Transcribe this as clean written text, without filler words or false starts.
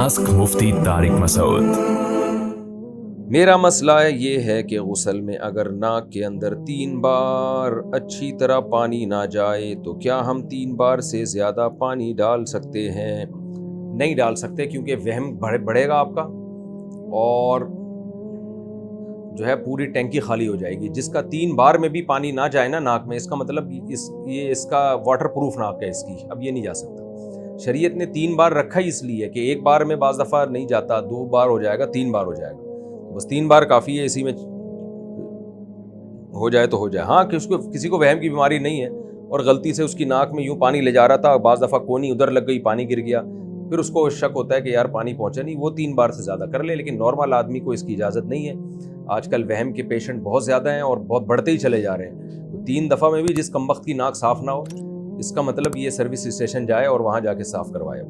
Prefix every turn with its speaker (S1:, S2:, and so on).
S1: Ask मुफ्ती तारिक मसूद।
S2: मेरा मसला ये है कि गुस्ल में अगर नाक के अंदर 3 बार अच्छी तरह पानी ना जाए तो क्या हम 3 बार से ज़्यादा पानी डाल सकते हैं? नहीं डाल सकते, क्योंकि वहम बढ़ेगा आपका और जो है पूरी टैंकी खाली हो जाएगी। जिसका 3 बार में भी पानी ना जाए ना नाक में, इसका मतलब इसका वाटर प्रूफ नाक है इसकी, अब ये नहीं जा सकता। शरीयत ने 3 बार रखा ही इसलिए कि एक बार में बाज़ दफ़ा नहीं जाता, 2 बार हो जाएगा, 3 बार हो जाएगा, बस 3 बार काफ़ी है। इसी में हो जाए तो हो जाए। हाँ, कि उसको किसी को वहम की बीमारी नहीं है और गलती से उसकी नाक में यूँ पानी ले जा रहा था, बाज़ दफ़ा कोनी उधर लग गई, पानी गिर गया, फिर उसको शक होता है कि यार पानी पहुँचा नहीं, वो 3 बार से ज़्यादा कर ले। लेकिन नॉर्मल आदमी को इसकी इजाज़त नहीं है। आजकल वहम के पेशेंट बहुत ज़्यादा हैं और बहुत बढ़ते ही चले जा रहे हैं। तो 3 दफ़ा में भी जिस कमबख्त की नाक साफ़ ना हो, इसका मतलब ये सर्विस स्टेशन जाए और वहाँ जाके साफ़ करवाए।